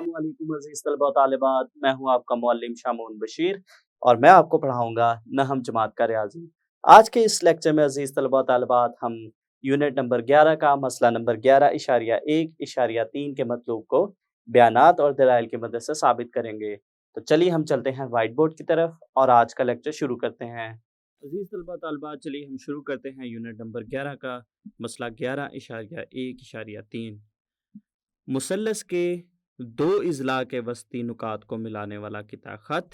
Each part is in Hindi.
अस्सलामुअलैकुम अज़ीज़ तलबा व तालिबात, मैं हूँ आपका मुअल्लिम शामून बशीर और मैं आपको पढ़ाऊँगा नहम जमात का रियाज़ी। आज के इस लेक्चर में अज़ीज़ तलबा व तालिबात हम यूनिट नंबर 11 का मसला नंबर 11.1.3 के मतलूब को बयानात और दलाइल की मदद से साबित करेंगे। तो चलिए हम चलते हैं व्हाइट बोर्ड की तरफ और आज का लेक्चर शुरू करते हैं। अज़ीज़ तलबा व तालिबात, चलिए हम शुरू करते हैं यूनिट नंबर 11 का मसला 11.1.3। मुसल्लस के दो अज़ला के वस्ती नुकात को मिलाने वाला किता ख़त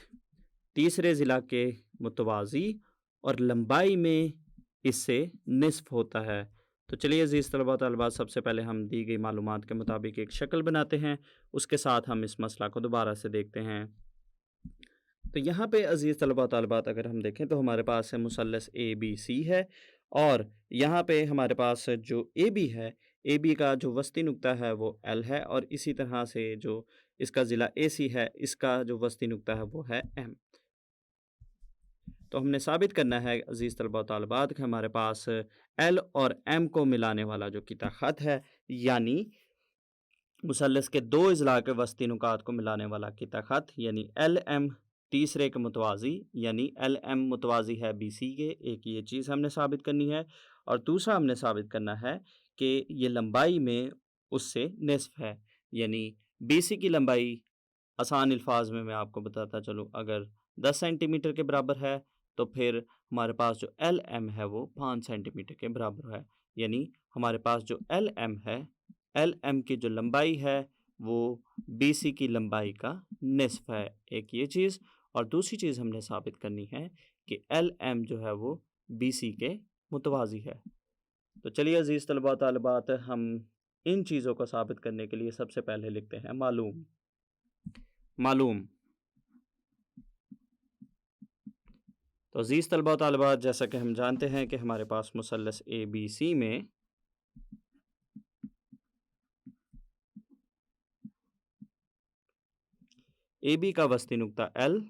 तीसरे ज़िला के मुतवाज़ी और लंबाई में इससे निस्फ़ होता है। तो चलिए अज़ीज़ तलबा तलबात, सबसे पहले हम दी गई मालूमात के मुताबिक एक शक्ल बनाते हैं, उसके साथ हम इस मसला को दोबारा से देखते हैं। तो यहाँ पे अज़ीज़ तलबा तलबात अगर हम देखें तो हमारे पास है मुसल्लस ए बी सी है और यहाँ पे हमारे पास जो ए बी है, ए बी का जो वस्ती नुक्ता है वो एल है और इसी तरह से जो इसका ज़िला ए सी है, इसका जो वस्ती नुक्ता है वो है एम। तो हमने साबित करना है अज़ीज़ तलबा तालिबात कि हमारे पास एल और एम को मिलाने वाला जो किता ख़त है, यानी मुसल्लस के दो अज़ला के वस्ती नुकात को मिलाने वाला किता ख़त यानी एल एम तीसरे के मुतवाज़ी यानी एल एम मुतवाज़ी है बी सी के, एक ये चीज़ हमने साबित करनी है। और दूसरा हमने साबित करना है कि ये लंबाई में उससे निस्फ़ है, यानी बी सी की लंबाई आसान अल्फाज में मैं आपको बताता चलूँ, अगर 10 सेंटीमीटर के बराबर है तो फिर हमारे पास जो एल एम है वो 5 सेंटीमीटर के बराबर है। यानी हमारे पास जो एल एम है, एल एम की जो लंबाई है वो बी सी की लंबाई का निस्फ़ है, एक ये चीज़। और दूसरी चीज़ हमने साबित करनी है कि एल एम जो है वो बी सी के मुतवाज़ी है। तो चलिए अज़ीज़ तलबा तालिबात, हम इन चीज़ों को साबित करने के लिए सबसे पहले लिखते हैं मालूम। तो अज़ीज़ तलबा व तालिबात, जैसा कि हम जानते हैं कि हमारे पास मुसल्लस ए बी सी में ए बी का वस्ती नुक्ता एल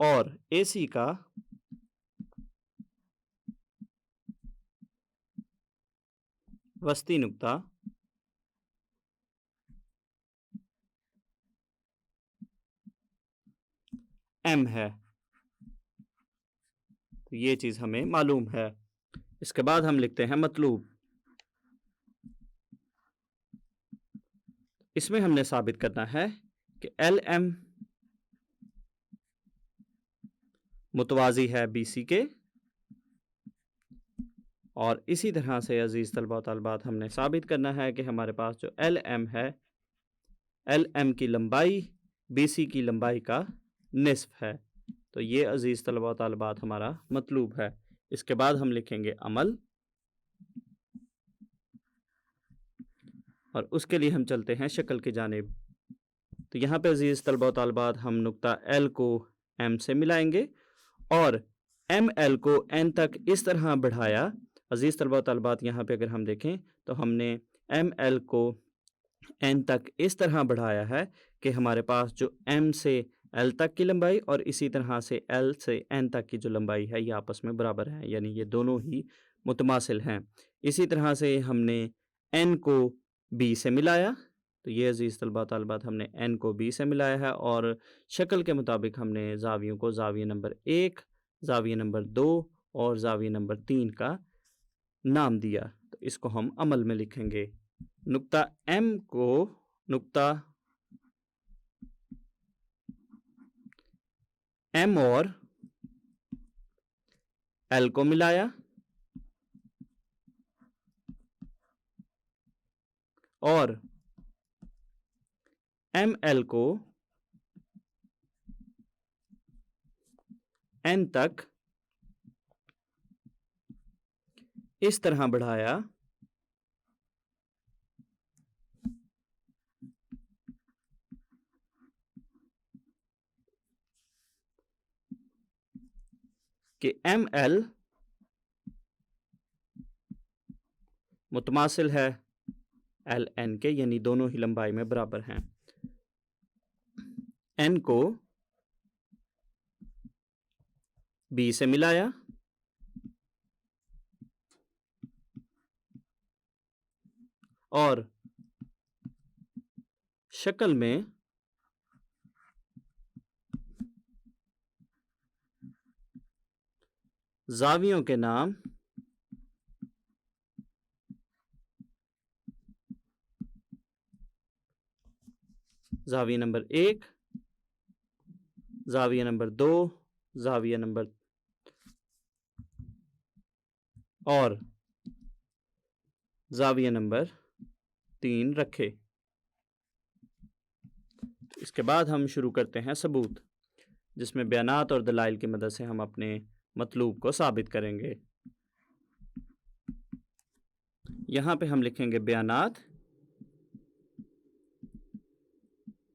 और ए सी का वस्ती नुक्ता एम है। तो ये चीज़ हमें मालूम है। इसके बाद हम लिखते हैं मतलूब। इसमें हमने साबित करना है कि एल एम मुतवाज़ी है बी सी के और इसी तरह से अज़ीज़ तलबा व तालिबात हमने साबित करना है कि हमारे पास जो एल एम है, एल एम की लंबाई बी सी की लंबाई का निस्फ़ है। तो ये अज़ीज़ तलबा व तालिबात हमारा मतलूब है। इसके बाद हम लिखेंगे अमल और उसके लिए हम चलते हैं शक्ल की जानिब। तो यहाँ पे अज़ीज़ तलबा व तालिबात हम नुक्ता एल को एम से मिलाएंगे और एम एल को एन तक इस तरह बढ़ाया। अज़ीज़ तलबा व तालिबात, यहाँ पे अगर हम देखें तो हमने एम एल को एन तक इस तरह बढ़ाया है कि हमारे पास जो एम से एल तक की लंबाई और इसी तरह से एल से एन तक की जो लंबाई है ये आपस में बराबर है, यानी ये दोनों ही मुतमासिल हैं। इसी तरह से हमने एन को बी से मिलाया। तो ये अज़ीज़ तलबा तालिबात, हमने एन को बी से मिलाया है और शक्ल के मुताबिक हमने ज़ावियों को ज़ाविया नंबर 1, ज़ाविया नंबर 2 और ज़ाविया नंबर 3 का नाम दिया। तो इसको हम अमल में लिखेंगे। नुक्ता एम को नुक्ता एम और एल को मिलाया और एम एल को एन तक इस तरह बढ़ाया कि एम एल मुतमासिल है एल एन के, यानी दोनों ही लंबाई में बराबर हैं। एन को बी से मिलाया और शक्ल में जावियों के नाम जाविया नंबर 1, जाविया नंबर 2, जाविया नंबर और जाविया नंबर 3 रखे। इसके बाद हम शुरू करते हैं सबूत, जिसमें बयानात और दलाइल की मदद से हम अपने मतलूब को साबित करेंगे। यहाँ पे हम लिखेंगे बयानात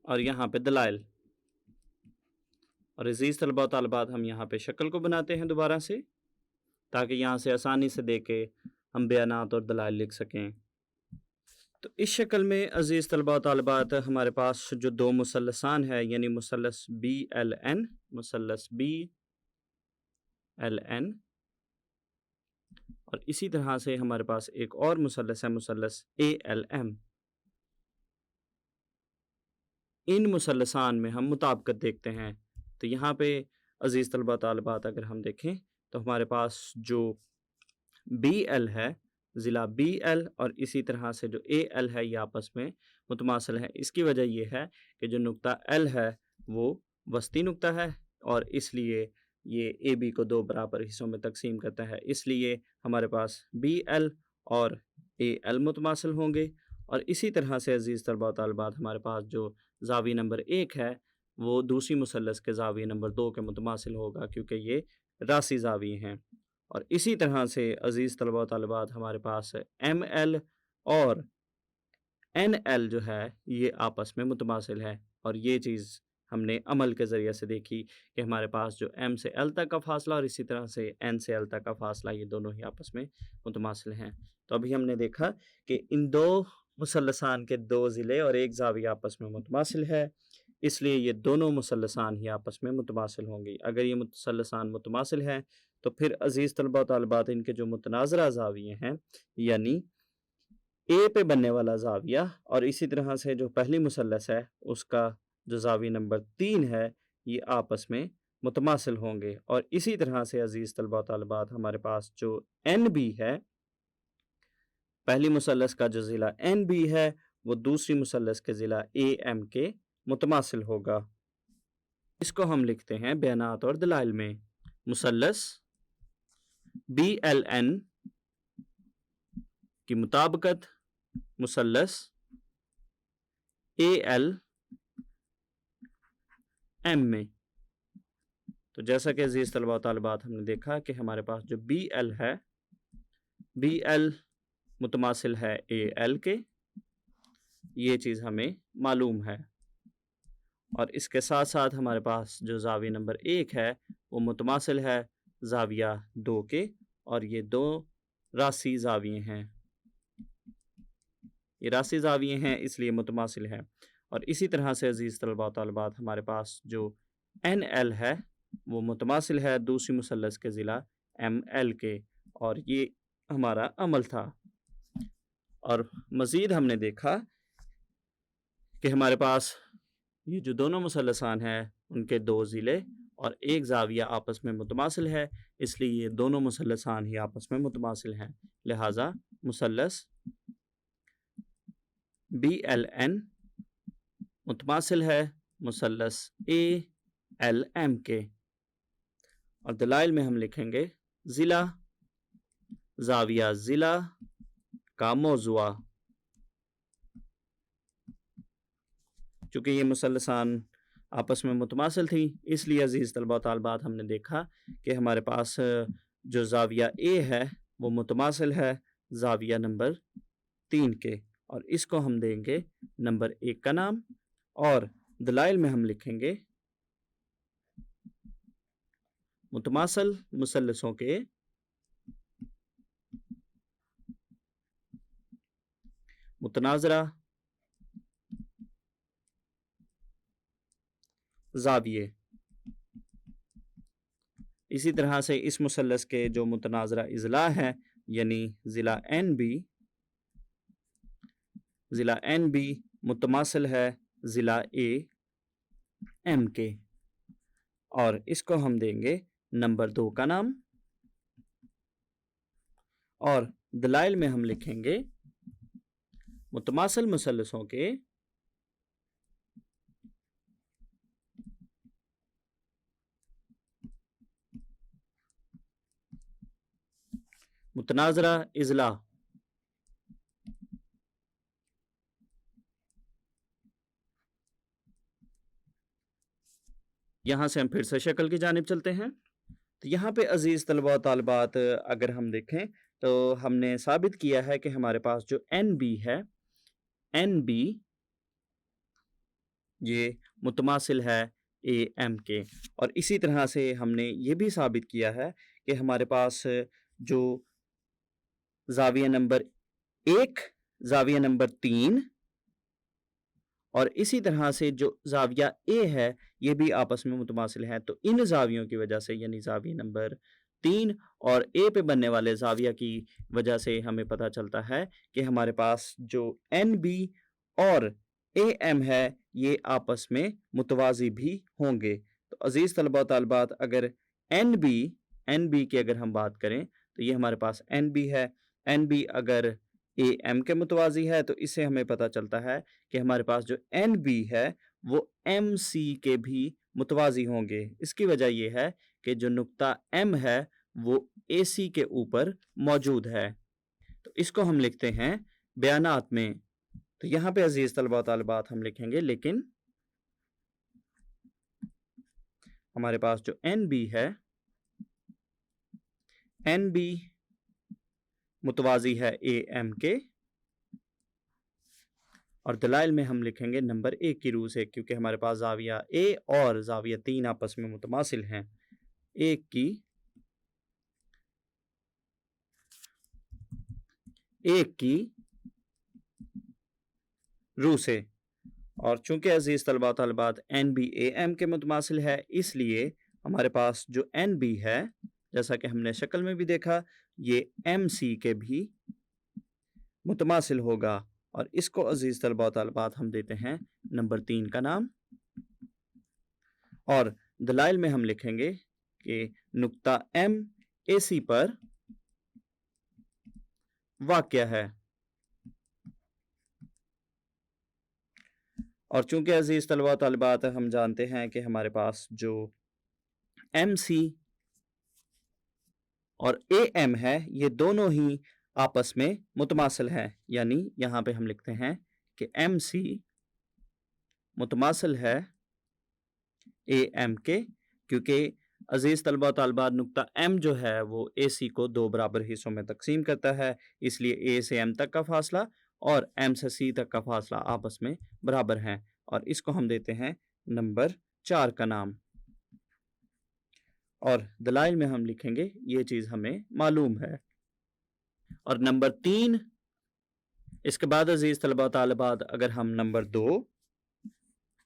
और यहाँ पे दलाइल, और अजीज़ तलबा व तालिबात हम यहाँ पे शक्ल को बनाते हैं दोबारा से, ताकि यहाँ से आसानी से देख के हम बयानात और दलाइल लिख सकें। तो इस शक्ल में अजीज़ तलबा व तालिबात हमारे पास जो दो मुसल्लसान है, यानी मुसल्लस BLN, मुसल्लस BLN, और इसी तरह से हमारे पास एक और मुसल्लस है, मुसल्लस ALM। इन मुसल्लसान में हम मुताबिकत देखते हैं। तो यहाँ पे अजीज़ तलबा तालिबात अगर हम देखें तो हमारे पास जो BL है, ज़िला BL, और इसी तरह से जो AL है, ये आपस में मुतमासिल है। इसकी वजह ये है कि जो नुक्ता L है वो वस्ती नुक्ता है, और इसलिए ये AB को दो बराबर हिस्सों में तकसीम करता है। इसलिए हमारे पास BL और AL मुतमासिल होंगे। और इसी तरह से अजीज़ तलबा तालिबात हमारे पास जो ज़ावी नंबर 1 है वो दूसरी मुसल्लस के ज़ावी नंबर 2 के मुतमासिल होगा, क्योंकि ये रासी ज़ावी हैं। और इसी तरह से अजीज़ तलबा व तालिबात हमारे पास ML और NL जो है ये आपस में मुतमासिल है। और ये चीज़ हमने अमल के ज़रिए से देखी कि हमारे पास जो M से L तक का फ़ासला और इसी तरह से N से L तक का फ़ासला, ये दोनों ही आपस में मुतमासिल हैं। तो अभी हमने देखा कि इन दो मुसल्लसान के दो ज़िले और एक ज़ाविया आपस में मुतमासिल है, इसलिए ये दोनों मुसल्लसान ही आपस में मुतमासिल होंगी। अगर ये मुसल्लसान मुतमासिल हैं तो फिर अजीज़ तलबा व तालिबात इनके जो मुतनाज़रा ज़ाविये हैं, यानी ए पे बनने वाला ज़ाविया और इसी तरह से जो पहली मुसल्लस है उसका जो ज़ाविया नंबर 3 है, ये आपस में मुतमासिल होंगे। और इसी तरह से अजीज़ तलबा व तालिबात हमारे पास जो NB है, पहली मुसल्लस का जो ज़िला NB है वो दूसरी मुसल्लस के ज़िला AM के मुतमासिल होगा। इसको हम लिखते हैं बयानात और दलाइल में। मुसल्लस BLN की मुताबिकत मुसल्लस ALM में। तो जैसा कि अजीज़ तलबा व तालिबात हमने देखा कि हमारे पास जो BL है, BL मुतमासिल है AL के, ये चीज़ हमें मालूम है। और इसके साथ साथ हमारे पास जो ज़ाविया नंबर 1 है वो मुतमासिल है ज़ाविया 2 के, और ये दो रासी ज़ाविये हैं, ये रासी ज़ाविये हैं इसलिए मुतमासिल है। और इसी तरह से अजीज़ तलबा व तालिबात हमारे पास जो NL है वो मुतमासिल है दूसरी मुसल्लस के ज़िला ML के, और ये हमारा अमल था। और मज़ीद हमने देखा कि हमारे पास ये जो दोनों मुसल्लसान हैं उनके दो ज़िले और एक ज़ाविया आपस में मुतमासिल है, इसलिए ये दोनों मुसल्लसान ही आपस में मुतमासिल हैं। लिहाजा मुसल्लस BLN मुतमासिल है मुसल्लस ALM के। और दलाइल में हम लिखेंगे ज़िला, ज़ाविया ज़िला का मौज़ुआ। चूँकि ये मुसल्लसान आपस में मुतमासिल थी, इसलिए अजीज़ तलबा व तालिबात हमने देखा कि हमारे पास जो ज़ाविया A है वो मुतमासिल है ज़ाविया नंबर 3 के, और इसको हम देंगे नंबर 1 का नाम। और दलाइल में हम लिखेंगे मुतमासिल मुसल्लसों के मुतनाज़रा ज़ाविये। इसी तरह से इस मुसल्लस के जो मुतनाज़रा इज़ला हैं यानी ज़िला एन बी मुतमासिल है ज़िला ए एम के, और इसको हम देंगे नंबर 2 का नाम, और दलाइल में हम लिखेंगे मुतमासिल मुसल्लसों के मुतनाज़रा इज़ला यहाँ से हम फिर से शक्ल की जानिब चलते हैं। तो यहाँ पे अजीज़ तलबा व तालिबात अगर हम देखें तो हमने साबित किया है कि हमारे पास जो एन बी है, एन बी ये मुतमासिल है ए एम के, और इसी तरह से हमने ये भी साबित किया है कि हमारे पास जो ज़ाविया नंबर 1, ज़ाविया नंबर 3 और इसी तरह से जो ज़ाविया ए है ये भी आपस में मुतमासिल हैं। तो इन ज़ावियों की वजह से यानी ज़ाविया नंबर 3 और ए पे बनने वाले ज़ाविया की वजह से हमें पता चलता है कि हमारे पास जो एन बी और ए एम है ये आपस में मुतवाज़ी भी होंगे। तो अज़ीज़ तलबा व तालिबात अगर एन बी की अगर हम बात करें तो ये हमारे पास एन बी है, एन बी अगर ए एम के मुतवाज़ी है तो इससे हमें पता चलता है कि हमारे पास जो एन बी है वो एम सी के भी मुतवाज़ी होंगे। इसकी वजह ये है कि जो नुक्ता एम है वो ए सी के ऊपर मौजूद है। तो इसको हम लिखते हैं बयानात में। तो यहाँ पे अजीज़ तलबा व तालिबात हम लिखेंगे लेकिन हमारे पास जो एन बी है, एन बी मुतवाज़ी है ए एम के, और दलाइल में हम लिखेंगे नंबर 1 की रूह से, क्योंकि हमारे पास ज़ाविया ए और ज़ाविया 3 आपस में मुतमासिल हैं। 1 की रूह से, और चूंकि अजीज़ तलबा व तालिबात एन बी ए एम के मुतमासिल है इसलिए हमारे पास जो एन बी है जैसा कि हमने शक्ल में भी देखा ये एम सी के भी मुतमासिल होगा, और इसको अजीज़ तलबा व तालिबात हम देते हैं नंबर 3 का नाम। और दलाइल में हम लिखेंगे कि नुक्ता एम ए सी पर वाक़या है, और चूंकि अजीज़ तलबा व तालिबात हम जानते हैं कि हमारे पास जो एम सी और ए एम है ये दोनों ही आपस में मुतमासिल हैं, यानी यहाँ पे हम लिखते हैं कि एम सी मुतमासिल है ए एम के, क्योंकि अजीज़ तलबा व तालिबात नुक्ता एम जो है वो ए सी को 2 बराबर हिस्सों में तकसीम करता है, इसलिए ए से एम तक का फासला और एम से सी तक का फासला आपस में बराबर हैं, और इसको हम देते हैं नंबर 4 का नाम। और दलाइल में हम लिखेंगे ये चीज़ हमें मालूम है। और नंबर 3 इसके बाद अजीज़ तलबा व तालिबात अगर हम नंबर 2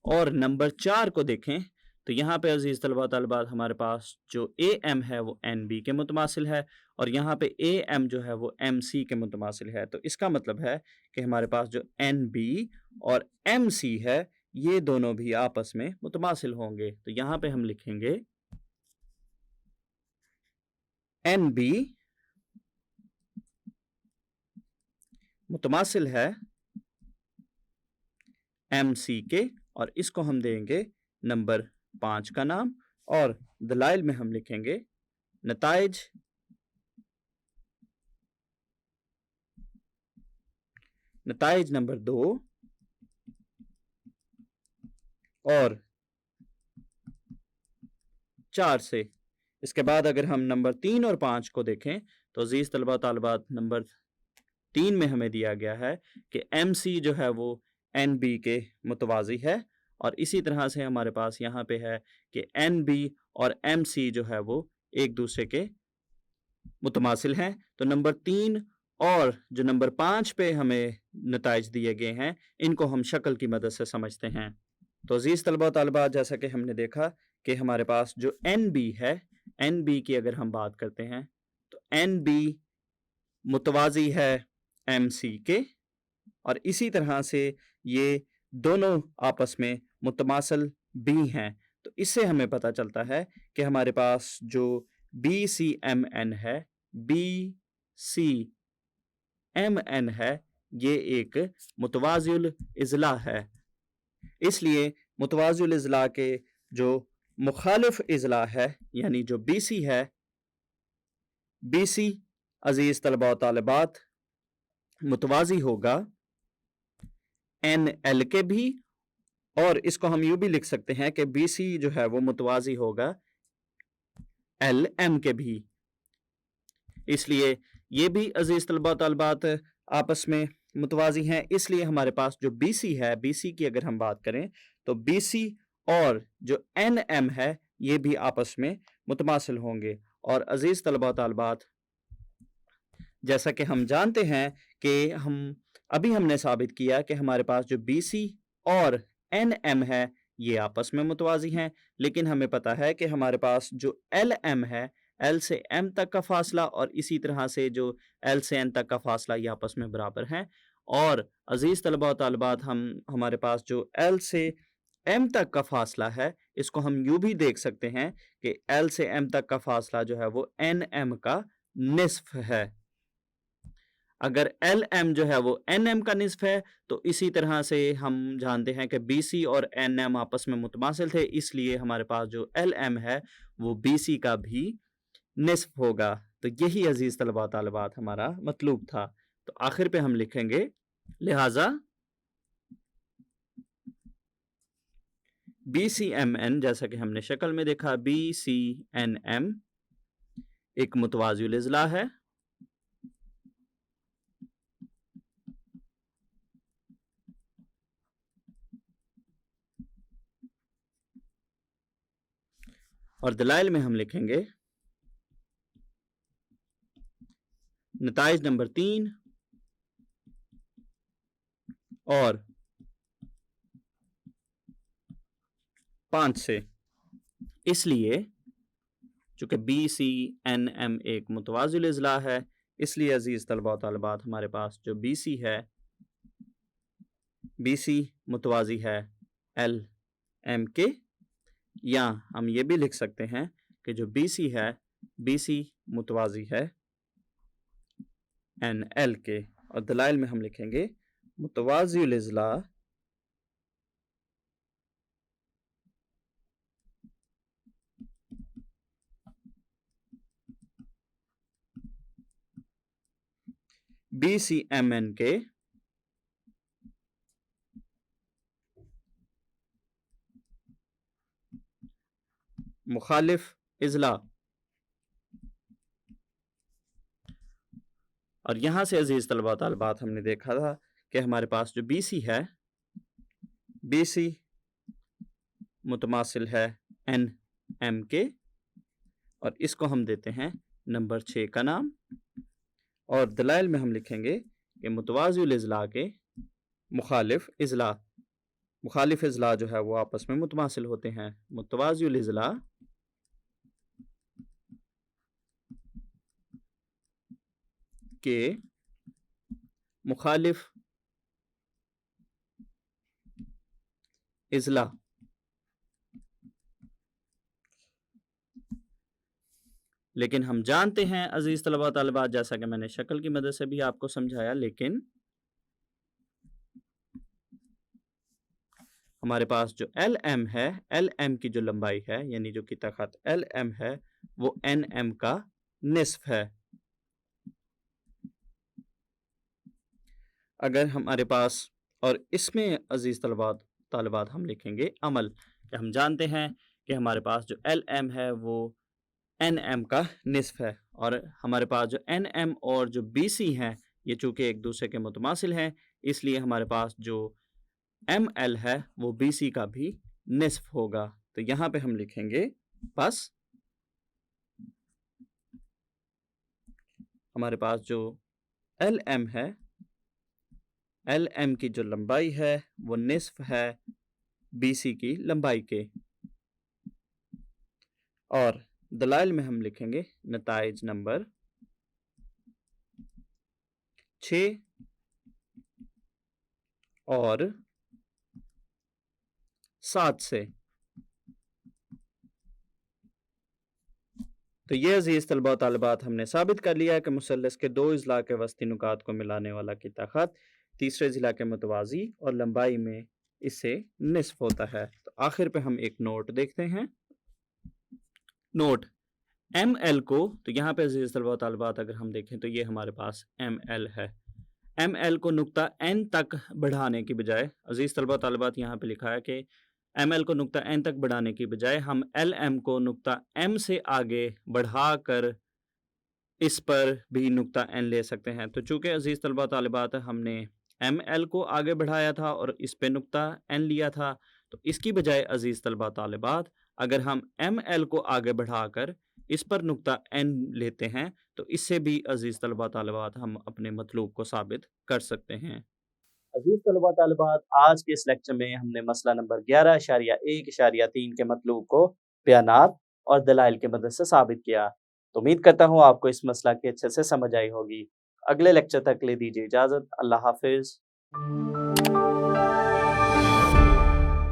और नंबर 4 को देखें तो यहाँ पे अजीज़ तलबा व तालिबात हमारे पास जो ए एम है वो एन बी के मुतमासिल है, और यहाँ पे ए एम जो है वो एम सी के मुतमासिल है। तो इसका मतलब है कि हमारे पास जो एन बी और एम सी है ये दोनों भी आपस में मुतमासिल होंगे। तो यहाँ पे हम लिखेंगे एन बी मुतमासिल है एम सी के, और इसको हम देंगे नंबर 5 का नाम। और दलाइल में हम लिखेंगे नताइज नंबर 2 और 4 से। इसके बाद अगर हम नंबर 3 और 5 को देखें तो अजीज़ तलबा व तालिबात नंबर 3 में हमें दिया गया है कि एम सी जो है वो एन बी के मुतवाज़ी है, और इसी तरह से हमारे पास यहाँ पे है कि एन बी और एम सी जो है वो एक दूसरे के मुतमासिल हैं। तो नंबर 3 और जो नंबर 5 पे हमें नताइज दिए गए हैं इनको हम शक्ल की मदद से समझते हैं। तो अजीज़ तलबा व तालिबात जैसा कि हमने देखा कि हमारे पास जो एन बी है एन बी की अगर हम बात करते हैं तो एन बी मुतवाज़ी है एम सी के, और इसी तरह से ये दोनों आपस में मुतमासल भी हैं। तो इससे हमें पता चलता है कि हमारे पास जो बी सी एम एन है, बी सी एम एन है, ये एक मुतवाज़िल इज़ला है। इसलिए मुतवाज़िल इज़ला के जो मुखालिफ इज़ला है यानी जो बी सी है, बी सी अजीज़ तलबा व तालिबात मुतवाज़ी होगा एन एल के भी, और इसको हम यूँ भी लिख सकते हैं कि बी सी जो है वो मुतवाज़ी होगा एल एम के भी। इसलिए ये भी अजीज़ तलबा तालिबात आपस में मुतवाज़ी हैं। इसलिए हमारे पास जो बी सी है, बी सी की अगर हम बात करें तो बी सी और जो एन एम है ये भी आपस में मुतमासिल होंगे। और अजीज़ तलबा तालिबात, जैसा कि हम जानते हैं कि अभी हमने साबित किया कि हमारे पास जो बी सी और एन एम है ये आपस में मुतवाज़ी हैं, लेकिन हमें पता है कि हमारे पास जो एल एम है, एल से एम तक का फासला और इसी तरह से जो एल से एन तक का फासला ये आपस में बराबर हैं। और अजीज़ तलबा व तालिबात, हमारे पास जो एल से एम तक का फासला है इसको हम यूँ भी देख सकते हैं कि एल से एम तक का फासला जो है वो एन एम का निस्फ है। अगर एल एम जो है वो एन एम का निस्फ है तो इसी तरह से हम जानते हैं कि बी सी और एन एम आपस में मुतमासिल थे, इसलिए हमारे पास जो एल एम है वो बी सी का भी निस्फ होगा। तो यही अजीज़ तलबा तालिबात हमारा मतलूब था। तो आखिर पे हम लिखेंगे लिहाजा बी सी एम एन, जैसा कि हमने शक्ल में देखा, बी सी एन एम एक मुतवाज़िल इज़ला है और दलाइल में हम लिखेंगे नताइज नंबर 3 और 5 से। इसलिए चूँकि बी सी एन एम एक मुतवाज़िल इज़ला है, इसलिए अजीज़ तलबा व तालिबात हमारे पास जो बी सी है, बी सी मुतवाज़ी है एल एम के, या हम ये भी लिख सकते हैं कि जो बी सी है, बी सी मुतवाज़ी है एन एल के। और दलाइल में हम लिखेंगे मुतवाज़िल इज़ला बी सी एम एन के मुखालिफ इज़ला। और यहाँ से अजीज़ तलबा तालिबात हमने देखा था कि हमारे पास जो बी सी है, बी सी मुतमासिल है एन एम के, और इसको हम देते हैं नंबर 6 का नाम। और दलाइल में हम लिखेंगे कि मुतवाज़िल इज़ला के मुखालिफ इज़ला, मुखालिफ इज़ला जो है वो आपस में मुतमासिल होते हैं। मुतवाज़िल इज़ला के मुखालिफ इज़ला लेकिन हम जानते हैं अजीज़ तलबा तालिबात, जैसा कि मैंने शक्ल की मदद से भी आपको समझाया, लेकिन हमारे पास जो एल एम है, एल एम की जो लंबाई है यानी जो कि तख़त एल एम है वो एन एम का निस्फ है। अगर हमारे पास, और इसमें अजीज़ तालिबात हम लिखेंगे अमल, कि हम जानते हैं कि हमारे पास जो एल एम है वो एन एम का निस्फ है, और हमारे पास जो एन एम और जो बी सी हैं ये चूँकि एक दूसरे के मुतमासिल हैं, इसलिए हमारे पास जो एम एल है वो बी सी का भी निस्फ होगा। तो यहाँ पे हम लिखेंगे बस हमारे पास जो एल एम है, एल एम की जो लंबाई है वो निस्फ है बी सी की लंबाई के, और दलाइल में हम लिखेंगे नताइज नंबर 6 और 7 से। तो ये अजीज तलबा व तालिबात हमने साबित कर लिया है कि मुसल्लस के दो अज़ला के वस्ती नुकात को मिलाने वाला की ताकत तीसरे ज़िला के मुतवाज़ी और लंबाई में इससे निस्फ होता है। तो आखिर पे हम एक नोट देखते हैं। नोट एम एल को, तो यहाँ पे अजीज तलबा व तालिबात अगर हम देखें तो ये हमारे पास एम एल है। एम एल को नुक्ता एन तक बढ़ाने की बजाय, अजीज तलबा व तालिबात यहाँ पे लिखा है कि एम एल को नुक्ता एन तक बढ़ाने की बजाय हम एल एम को नुक्ता एम से आगे बढ़ाकर इस पर भी नुक्ता एन ले सकते हैं। तो चूंकि अजीज तलबा तालिबात हमने एम एल को आगे बढ़ाया था और इस पे नुक्ता एन लिया था, तो इसकी बजाय अजीज तलबा तालिबात अगर हम एम एल को आगे बढ़ाकर इस पर नुक्ता एन लेते हैं तो इससे भी अजीज तलबा तालिबात हम अपने मतलूब को साबित कर सकते हैं। अजीज तलबा तालिबात, आज के इस लेक्चर में हमने मसला नंबर 11.1.3 के मतलूब को बयानात और दलाइल की मदद से साबित किया। तो उम्मीद करता हूँ आपको इस मसला की अच्छे से समझ आई होगी। अगले लेक्चर तक ले दीजिए इजाज़त। अल्लाह हाफिज़।